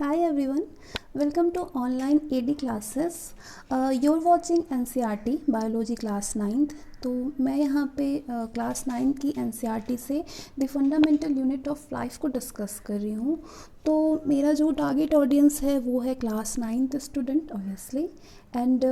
Hi everyone, welcome to online AD classes. You're watching NCERT Biology Class 9th. तो मैं यहाँ पे class 9 की NCERT से the fundamental unit of life को डिस्कस कर रही हूँ। तो मेरा जो टारगेट ऑडियंस है वो है class 9th student obviously and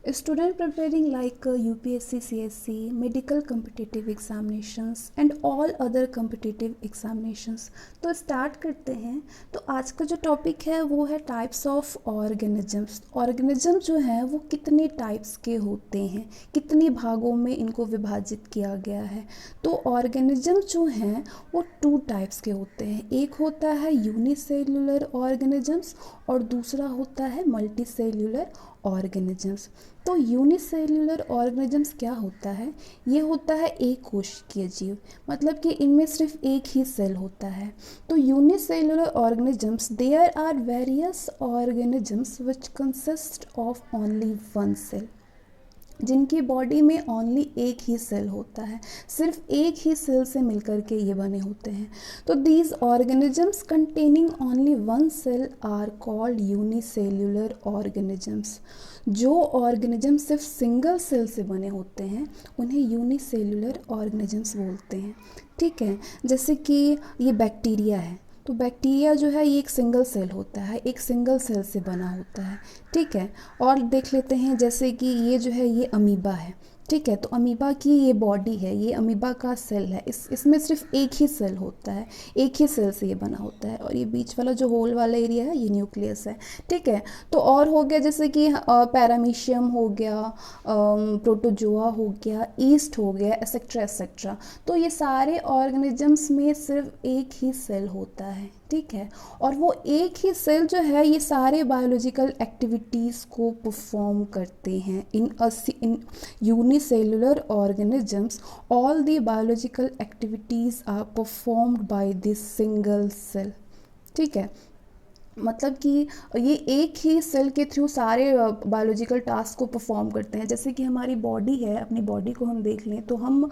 student preparing like UPSC CSC medical competitive examinations and all other competitive examinations. तो स्टार्ट करते हैं। तो आज का जो टॉपिक है वो है टाइप्स ऑफ ऑर्गेनिजम्स। ऑर्गेनिज्म जो है वो कितने टाइप्स के होते हैं, कितने भागों में इनको विभाजित किया गया है। तो ऑर्गेनिज्म जो हैं वो 2 टाइप्स के होते हैं। एक होता है यूनिसेल्युलर ऑर्गेनिजम्स और दूसरा होता है मल्टीसेल्युलर ऑर्गेनिजम्स। तो यूनिसेल्युलर ऑर्गेनिजम्स क्या होता है? ये होता है एक कोशिकीय जीव, मतलब कि इनमें सिर्फ एक ही सेल होता है। तो unicellular organisms there are various organisms which consist of only one cell, जिनकी बॉडी में ओनली एक ही सेल होता है, सिर्फ एक ही सेल से मिलकर के ये बने होते हैं। तो these organisms containing only one cell are called unicellular organisms. जो ऑर्गेनिज्म सिर्फ सिंगल सेल से बने होते हैं उन्हें यूनिसेल्युलर ऑर्गेनिजम्स बोलते हैं। ठीक है, जैसे कि ये बैक्टीरिया है, तो बैक्टीरिया जो है ये एक सिंगल सेल होता है, एक सिंगल सेल से बना होता है। ठीक है, और देख लेते हैं जैसे कि ये जो है ये अमीबा है। ठीक है, तो अमीबा की ये बॉडी है, ये अमीबा का सेल है, इसमें सिर्फ एक ही सेल होता है, एक ही सेल से ये बना होता है। और ये बीच वाला जो होल वाला एरिया है ये न्यूक्लियस है। ठीक है, तो और हो गया जैसे कि पैरामीशियम हो गया, प्रोटोजोआ हो गया, ईस्ट हो गया, एसेक्ट्रा एसेक्ट्रा। तो ये सारे ऑर्गेनिजम्स में सिर्फ एक ही सेल होता है। ठीक है, और वो एक ही सेल जो है ये सारे बायोलॉजिकल एक्टिविटीज़ को परफॉर्म करते हैं। In unicellular organisms all the biological activities are performed by this single cell। ठीक है, मतलब कि ये एक ही सेल के थ्रू सारे बायोलॉजिकल टास्क को परफॉर्म करते हैं। जैसे कि हमारी बॉडी है, अपनी बॉडी को हम देख लें तो हम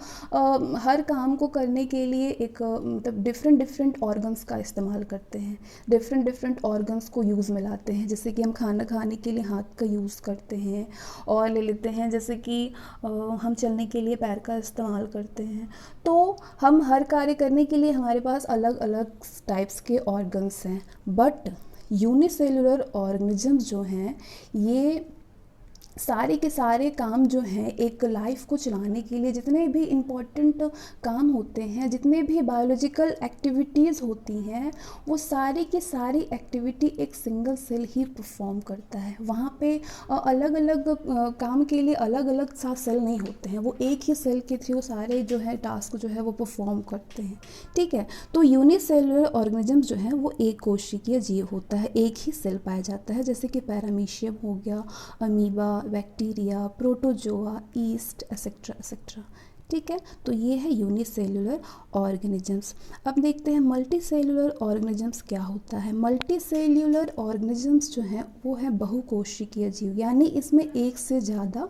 हर काम को करने के लिए एक मतलब डिफरेंट ऑर्गन्स का इस्तेमाल करते हैं, डिफरेंट ऑर्गन्स को यूज़ में लाते हैं। जैसे कि हम खाना खाने के लिए हाथ का यूज़ करते हैं, और ले लेते हैं जैसे कि हम चलने के लिए पैर का इस्तेमाल करते हैं। तो हम हर कार्य करने के लिए हमारे पास अलग अलग टाइप्स के ऑर्गन्स हैं। बट यूनिसेल्युलर ऑर्गेनिजम्स जो हैं ये सारे के सारे काम जो हैं एक लाइफ को चलाने के लिए जितने भी इम्पॉर्टेंट काम होते हैं, जितने भी बायोलॉजिकल एक्टिविटीज़ होती हैं, वो सारी की सारी एक्टिविटी एक सिंगल सेल ही परफॉर्म करता है। वहाँ पे अलग अलग काम के लिए अलग अलग सा सेल नहीं होते हैं, वो एक ही सेल के थ्रू सारे जो है टास्क जो है वो परफॉर्म करते हैं। ठीक है, तो यूनिसेल्युलर ऑर्गेनिज्म जो है वो एक कोशिकीय जीव होता है, एक ही सेल पाया जाता है। जैसे कि पैरामीशियम हो गया, amoeba, bacteria, protozoa, east, et cetera et cetera. ठीक है, तो ये है यूनिसेल्युलर ऑर्गेनिजम्स। अब देखते हैं मल्टीसेल्युलर ऑर्गेनिजम्स क्या होता है। मल्टीसेल्युलर ऑर्गेनिजम्स जो हैं वो है बहुकोशिकीय जीव, यानी इसमें एक से ज़्यादा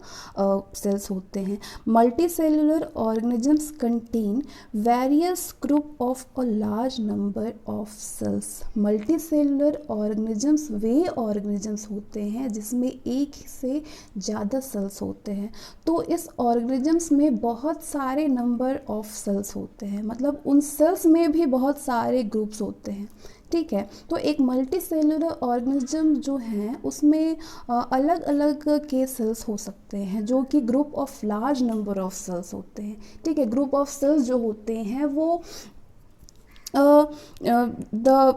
सेल्स होते हैं। Multicellular organisms contain various group of a large number of cells. Multicellular organisms वे ऑर्गेनिजम्स होते हैं जिसमें एक से ज़्यादा सेल्स होते हैं। तो इस ऑर्गेनिजम्स में बहुत सारे नंबर ऑफ सेल्स होते हैं, मतलब उन सेल्स में भी बहुत सारे ग्रुप्स होते हैं। ठीक है, तो एक मल्टीसेल्युलर ऑर्गेनिज्म जो हैं उसमें अलग अलग के सेल्स हो सकते हैं जो कि group of large number of cells होते हैं। ठीक है, ग्रुप ऑफ सेल्स जो होते हैं वो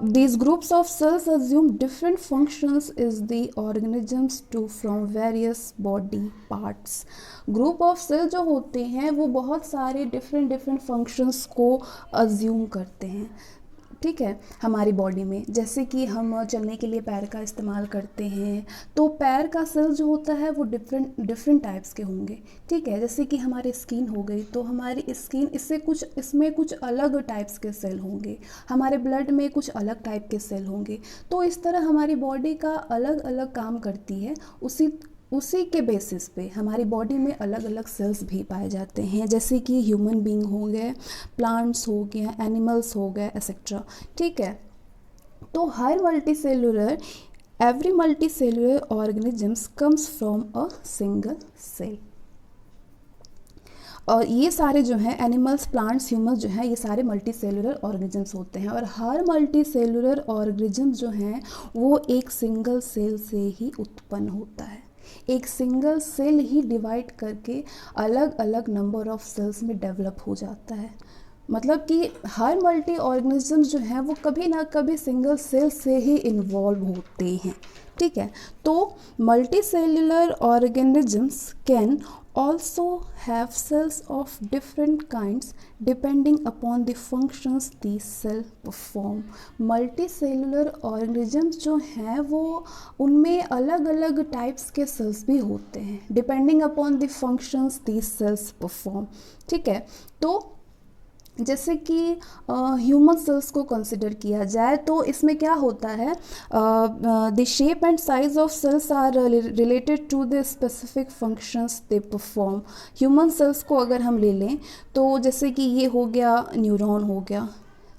these groups of cells assume different functions is the organisms to from various body parts। Group of cell जो होते हैं वो बहुत सारे डिफरेंट फंक्शंस को अज्यूम करते हैं। ठीक है, हमारी बॉडी में जैसे कि हम चलने के लिए पैर का इस्तेमाल करते हैं, तो पैर का सेल जो होता है वो डिफरेंट टाइप्स के होंगे। ठीक है, जैसे कि हमारी स्किन हो गई, तो हमारी स्किन इसमें कुछ अलग टाइप्स के सेल होंगे, हमारे ब्लड में कुछ अलग टाइप के सेल होंगे। तो इस तरह हमारी बॉडी का अलग अलग काम करती है, उसी के बेसिस पे हमारी बॉडी में अलग अलग सेल्स भी पाए जाते हैं। जैसे कि ह्यूमन बीइंग हो गए, प्लांट्स हो गया, एनिमल्स हो गए, एसेट्रा। ठीक है, तो हर multicellular every multicellular organisms comes from a single cell. और ये सारे जो हैं एनिमल्स, प्लांट्स, ह्यूमंस जो हैं, ये सारे मल्टीसेलुलर ऑर्गेनिजम्स होते हैं। और हर मल्टीसेलुलर ऑर्गेनिज्म जो हैं वो एक सिंगल सेल से ही उत्पन्न होता है। एक सिंगल सेल ही डिवाइड करके अलग अलग नंबर ऑफ सेल्स में डेवलप हो जाता है। मतलब कि हर मल्टी ऑर्गेनिजम्स जो हैं वो कभी ना कभी सिंगल सेल से ही इन्वॉल्व होते हैं। ठीक है, तो multicellular organisms can also have cells of different kinds depending upon the functions these cell perform। Multicellular organisms जो हैं वो उनमें अलग अलग टाइप्स के सेल्स भी होते हैं depending upon the functions these cells perform। ठीक है, तो जैसे कि ह्यूमन सेल्स को कंसिडर किया जाए तो इसमें क्या होता है, the shape and size of cells are related to the specific functions they perform. Human cells को अगर हम ले लें तो जैसे कि ये हो गया न्यूरॉन हो गया,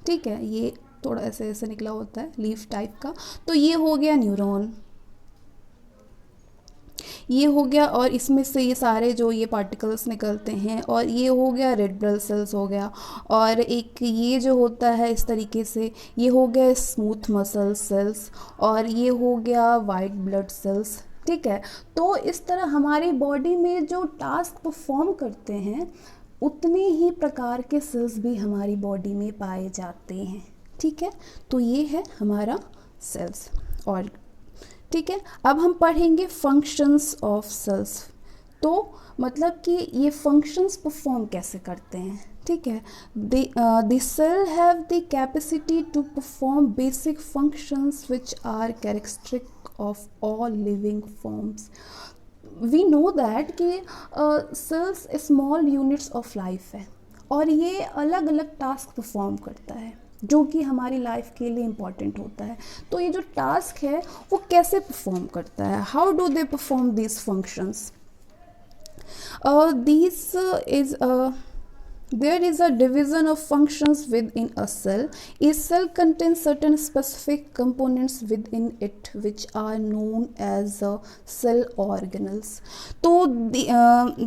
ठीक है, ये थोड़ा ऐसे ऐसे निकला होता है लीफ टाइप का, तो ये हो गया न्यूरॉन, ये हो गया, और इसमें से ये सारे जो ये पार्टिकल्स निकलते हैं, और ये हो गया रेड ब्लड सेल्स हो गया, और एक ये जो होता है इस तरीके से ये हो गया स्मूथ मसल सेल्स, और ये हो गया वाइट ब्लड सेल्स। ठीक है, तो इस तरह हमारी बॉडी में जो टास्क परफॉर्म करते हैं उतने ही प्रकार के सेल्स भी हमारी बॉडी में पाए जाते हैं। ठीक है, तो ये है हमारा सेल्स। और ठीक है, अब हम पढ़ेंगे फंक्शंस ऑफ सेल्स। तो मतलब कि ये फंक्शंस परफॉर्म कैसे करते हैं। ठीक है, the cell have the capacity to perform basic functions which are characteristic of all living forms. We know that कि cells small units of life है और ये अलग अलग टास्क परफॉर्म करता है जो कि हमारी लाइफ के लिए इम्पॉर्टेंट होता है। तो ये जो टास्क है वो कैसे परफॉर्म करता है, how do they perform these functions. There is a division of functions within a cell. A cell contains certain specific components within it which are known as cell organelles. तो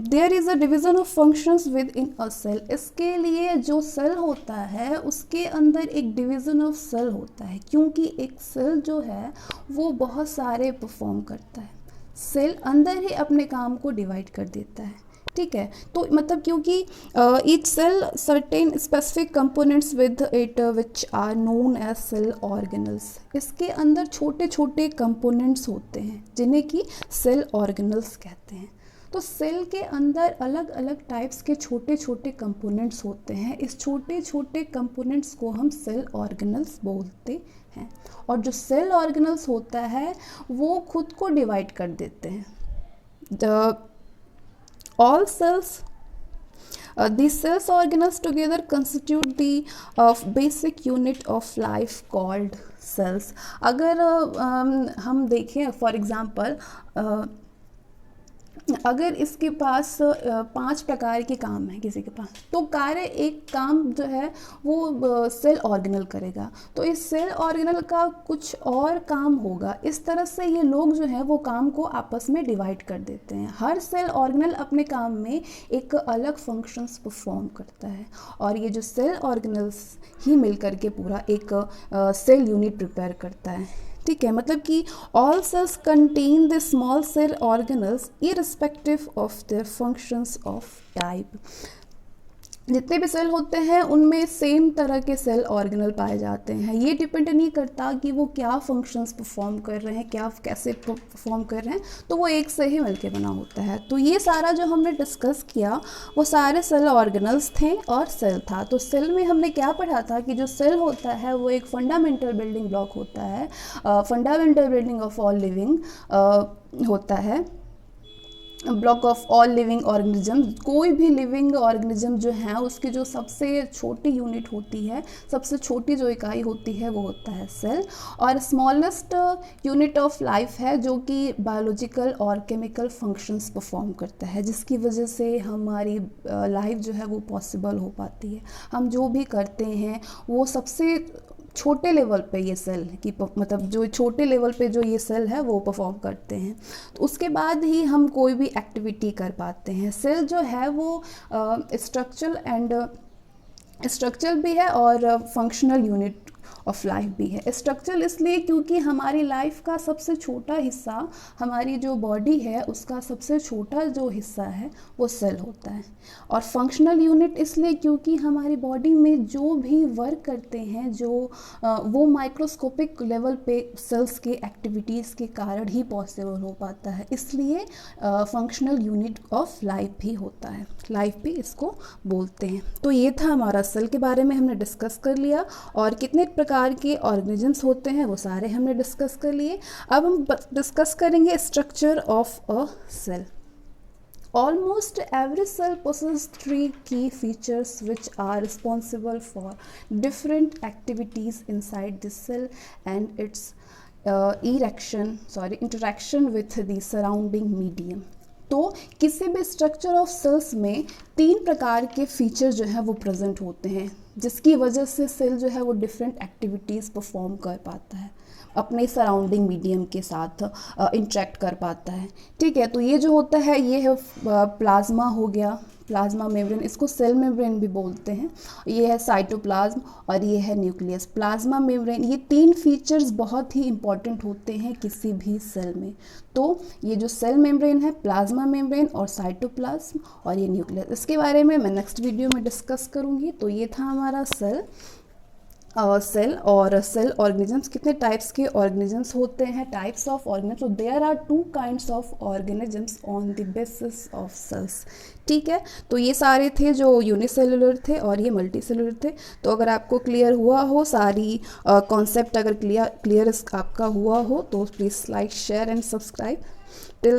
there is a division of functions within a cell. इसके लिए जो cell होता है उसके अंदर एक division of cell होता है, क्योंकि एक सेल जो है वो बहुत सारे परफॉर्म करता है। सेल अंदर ही अपने काम को डिवाइड कर देता है। ठीक है, तो मतलब क्योंकि each cell certain specific components with it which are known as cell organelles. इसके अंदर छोटे छोटे कंपोनेंट्स होते हैं जिन्हें कि सेल ऑर्गेनल्स कहते हैं। तो सेल के अंदर अलग अलग टाइप्स के छोटे छोटे कंपोनेंट्स होते हैं। इस छोटे छोटे कंपोनेंट्स को हम सेल ऑर्गेनल्स बोलते हैं। और जो सेल ऑर्गेनल्स होता है वो खुद को डिवाइड कर देते हैं। All cells, these cells organelles together constitute the basic unit of life called cells। अगर हम देखें फॉर एग्ज़ाम्पल, अगर इसके पास 5 प्रकार के काम हैं किसी के पास, तो कार्य एक काम जो है वो सेल ऑर्गेनल करेगा, तो इस सेल ऑर्गेनल का कुछ और काम होगा। इस तरह से ये लोग जो है वो काम को आपस में डिवाइड कर देते हैं। हर सेल ऑर्गेनल अपने काम में एक अलग फंक्शंस परफॉर्म करता है और ये जो सेल ऑर्गेनल्स ही मिलकर के पूरा एक सेल यूनिट प्रिपेयर करता है। ठीक है, मतलब कि all cells contain the small cell organelles irrespective of their functions of type. जितने भी सेल होते हैं उनमें सेम तरह के सेल ऑर्गेनल पाए जाते हैं। ये डिपेंड नहीं करता कि वो क्या फंक्शंस परफॉर्म कर रहे हैं, क्या कैसे परफॉर्म कर रहे हैं, तो वो एक से ही मिलके बना होता है। तो ये सारा जो हमने डिस्कस किया वो सारे सेल ऑर्गेनल्स थे और सेल था। तो सेल में हमने क्या पढ़ा था कि जो सेल होता है वो एक फंडामेंटल बिल्डिंग ब्लॉक होता है, fundamental building of all living होता है, block of all living organism. कोई भी लिविंग ऑर्गेनिज्म जो है उसकी जो सबसे छोटी यूनिट होती है, सबसे छोटी जो इकाई होती है वो होता है सेल। और स्मॉलेस्ट यूनिट ऑफ लाइफ है जो कि बायोलॉजिकल और केमिकल फंक्शंस परफॉर्म करता है, जिसकी वजह से हमारी लाइफ जो है वो पॉसिबल हो पाती है। हम जो भी करते हैं वो सबसे छोटे लेवल पे ये सेल की मतलब जो छोटे लेवल पे जो ये सेल है वो परफॉर्म करते हैं। तो उसके बाद ही हम कोई भी एक्टिविटी कर पाते हैं। सेल जो है वो स्ट्रक्चरल भी है और फंक्शनल यूनिट ऑफ लाइफ भी है। स्ट्रक्चरल इसलिए क्योंकि हमारी लाइफ का सबसे छोटा हिस्सा, हमारी जो बॉडी है उसका सबसे छोटा जो हिस्सा है वो सेल होता है। और फंक्शनल यूनिट इसलिए क्योंकि हमारी बॉडी में जो भी वर्क करते हैं वो माइक्रोस्कोपिक लेवल पे सेल्स के एक्टिविटीज़ के कारण ही पॉसिबल हो पाता है, इसलिए फंक्शनल यूनिट ऑफ लाइफ भी होता है, लाइफ भी इसको बोलते हैं। तो ये था हमारा सेल के बारे में हमने डिस्कस कर लिया, और कितने प्रकार के ऑर्गेनिजम्स होते हैं वो सारे हमने डिस्कस कर लिए। अब हम डिस्कस करेंगे structure of a cell. Almost every cell possesses three key features which are responsible for different activities inside the cell and its interaction with the surrounding medium। तो किसी भी स्ट्रक्चर ऑफ सेल्स में 3 प्रकार के feature जो है वो present होते हैं, जिसकी वजह से सेल जो है वो डिफरेंट एक्टिविटीज़ परफॉर्म कर पाता है, अपने सराउंडिंग मीडियम के साथ इंटरेक्ट कर पाता है। ठीक है, तो ये जो होता है ये है प्लाज्मा हो गया, प्लाज्मा मेम्ब्रेन, इसको सेल मेम्ब्रेन भी बोलते हैं। ये है साइटोप्लाज्म और ये है न्यूक्लियस। प्लाज्मा मेम्ब्रेन, ये 3 फीचर्स बहुत ही इंपॉर्टेंट होते हैं किसी भी सेल में। तो ये जो सेल मेम्ब्रेन है, प्लाज्मा मेम्ब्रेन और साइटोप्लाज्म और ये न्यूक्लियस, इसके बारे में मैं नेक्स्ट वीडियो में डिस्कस करूँगी। तो ये था हमारा सेल और सेल ऑर्गेनिजम्स। कितने टाइप्स के ऑर्गेनिजम्स होते हैं, टाइप्स ऑफ ऑर्गेनिजम्स। तो there are 2 kinds of organisms on the basis of cells. ठीक है, तो ये सारे थे जो यूनिसेलुलर थे और ये मल्टीसेलुलर थे। तो अगर आपको क्लियर हुआ हो, सारी कॉन्सेप्ट अगर क्लियर आपका हुआ हो, तो please like, share and subscribe. Till